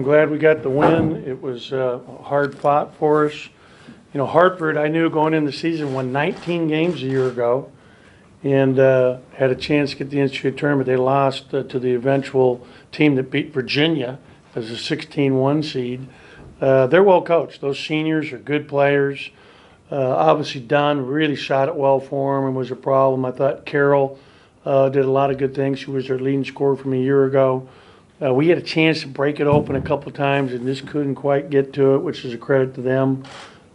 I'm glad we got the win. It was hard fought for us. You know, Hartford, I knew going into the season, won 19 games a year ago and had a chance to get the NCAA tournament. They lost to the eventual team that beat Virginia as a 16-1 seed. They're well coached. Those seniors are good players. Obviously, Dunn really shot it well for him and was a problem. I thought Carroll did a lot of good things. She was their leading scorer from a year ago. We had a chance to break it open a couple of times and just couldn't quite get to it, which is a credit to them.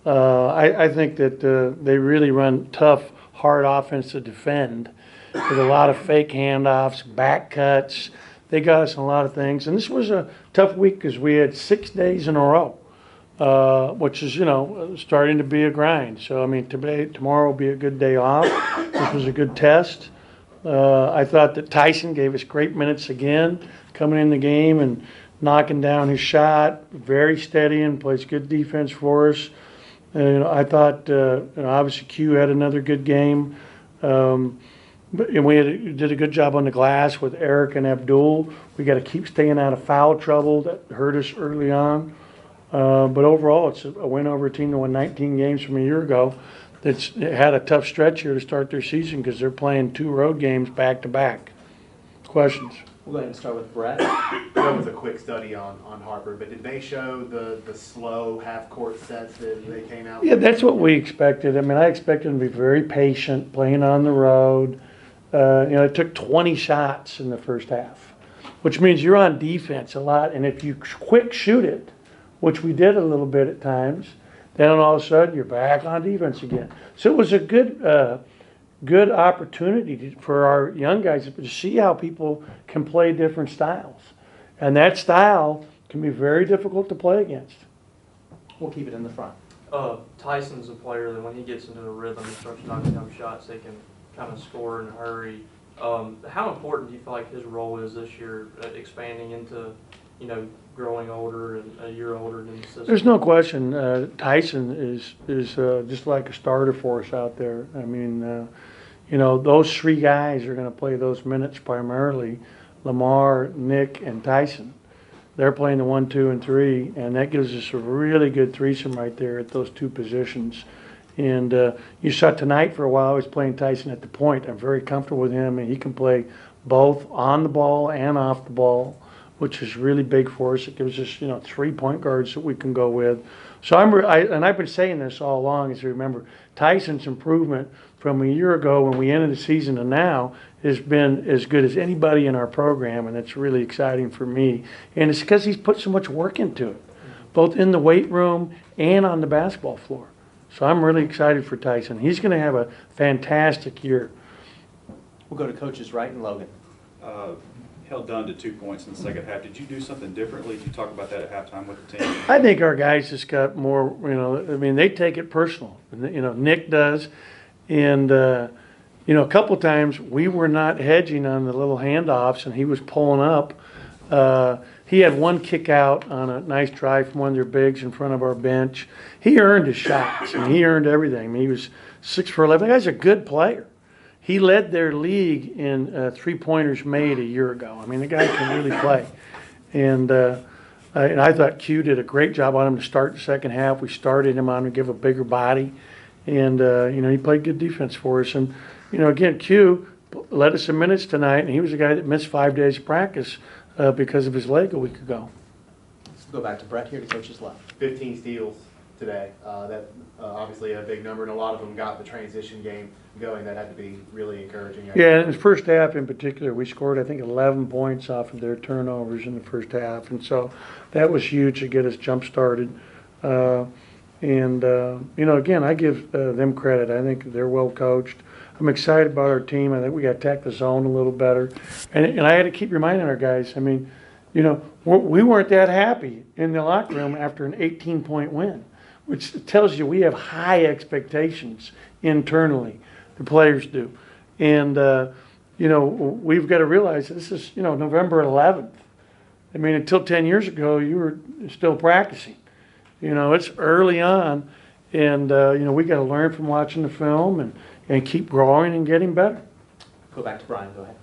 I think that they really run tough, hard offense to defend with a lot of fake handoffs, back cuts. They got us in a lot of things. And this was a tough week because we had 6 days in a row, which is, you know, starting to be a grind. So, I mean, tomorrow will be a good day off. This was a good test. I thought that Tyson gave us great minutes again, coming in the game and knocking down his shot, very steady and plays good defense for us. You know, I thought, you know, obviously Q had another good game. And we did a good job on the glass with Eric and Abdul. We got to keep staying out of foul trouble. That hurt us early on. But overall, it's a win over a team that won 19 games from a year ago. That's had a tough stretch here to start their season because they're playing 2 road games back to back. Questions? We'll go ahead and start with Brett. That was a quick study on Hartford, but did they show the slow half-court sets that they came out with? Yeah, that's what we expected. I mean, I expected them to be very patient, playing on the road. You know, it took 20 shots in the first half, which means you're on defense a lot. And if you quick shoot it, which we did a little bit at times, then all of a sudden you're back on defense again. So it was a good opportunity for our young guys to see how people can play different styles. And that style can be very difficult to play against. We'll keep it in the front. Tyson's a player that when he gets into a rhythm and starts knocking down shots, they can kind of score in a hurry. How important do you feel like his role is this year, expanding into, you know, growing older and a year older than the system? There's no question. Tyson is just like a starter for us out there. I mean, you know, those 3 guys are going to play those minutes primarily. Lamar, Nick, and Tyson. They're playing the 1, 2, and 3, and that gives us a really good threesome right there at those 2 positions. And you saw tonight for a while, I was playing Tyson at the point. I'm very comfortable with him, and he can play both on the ball and off the ball, which is really big for us. It gives us, you know, 3 point guards that we can go with. So I've been saying this all along, as you remember, Tyson's improvement from a year ago when we ended the season to now has been as good as anybody in our program, and it's really exciting for me. And it's because he's put so much work into it, both in the weight room and on the basketball floor. So I'm really excited for Tyson. He's going to have a fantastic year. We'll go to coaches Wright and Logan. Held down to 2 points in the second half. Did you do something differently? Did you talk about that at halftime with the team? I think our guys just got more, you know, I mean, they take it personal. You know, Nick does. And, you know, a couple of times we were not hedging on the little handoffs and he was pulling up. He had one kick out on a nice drive from one of their bigs in front of our bench. He earned his shots. I mean, he earned everything. I mean, he was 6 for 11. The guy's a good player. He led their league in 3-pointers made a year ago. I mean, the guy can really play. And I thought Q did a great job on him to start the second half. We started him on to give a bigger body. And, you know, he played good defense for us. And, you know, again, Q led us some minutes tonight, and he was a guy that missed 5 days of practice because of his leg a week ago. Let's go back to Brett here to coach's left. 15 steals today. That obviously a big number, and a lot of them got the transition game going. That had to be really encouraging. Yeah, in the first half in particular, we scored, I think, 11 points off of their turnovers in the first half. And so that was huge to get us jump-started. And, you know, again, I give them credit. I think they're well coached. I'm excited about our team. I think we got to attack the zone a little better. And I had to keep reminding our guys, I mean, you know, we weren't that happy in the locker room after an 18-point win, which tells you we have high expectations internally. The players do. And, you know, we've got to realize this is, you know, November 11th. I mean, until 10 years ago, you were still practicing. You know, it's early on, and, you know, we got to learn from watching the film and keep growing and getting better. Go back to Brian. Go ahead.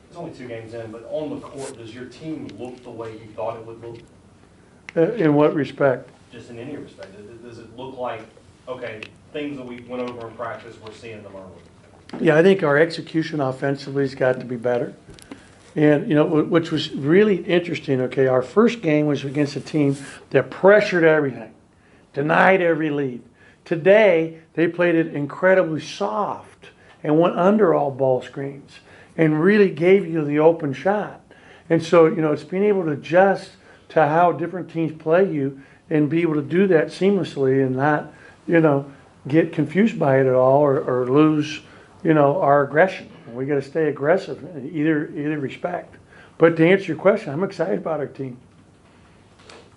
It's only 2 games in, but on the court, does your team look the way you thought it would look? In what respect? Just in any respect? Does it look like, okay, things that we went over in practice, we're seeing them early? Yeah, I think our execution offensively has got to be better. And, which was really interesting, okay, our first game was against a team that pressured everything, denied every lead. Today, they played it incredibly soft and went under all ball screens and really gave you the open shot. And so, it's being able to adjust to how different teams play you and be able to do that seamlessly and not, get confused by it at all or lose, our aggression. We got to stay aggressive in either respect. But to answer your question, I'm excited about our team.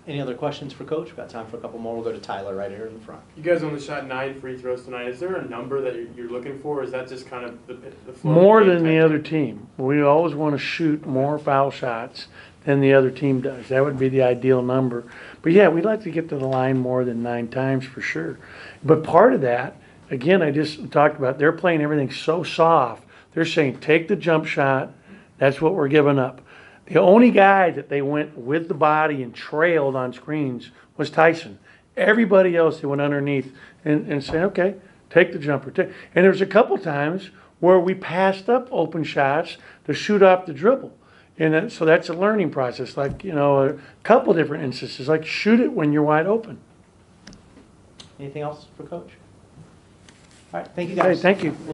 Any other questions for Coach? We've got time for a couple more. We'll go to Tyler right here in the front. You guys only shot 9 free throws tonight. Is there a number that you're looking for? Or is that just kind of the flow? More of the than game the type other team. We always want to shoot more foul shots than the other team does. That would be the ideal number. But yeah, we'd like to get to the line more than 9 times for sure. But part of that, again, I just talked about, they're playing everything so soft. They're saying, take the jump shot. That's what we're giving up. The only guy that they went with the body and trailed on screens was Tyson. Everybody else, they went underneath and said, okay, take the jumper. And there was a couple times where we passed up open shots to shoot off the dribble. And so that's a learning process, like, a couple different instances, like shoot it when you're wide open. Anything else for Coach? All right, thank you Okay, guys. thank you.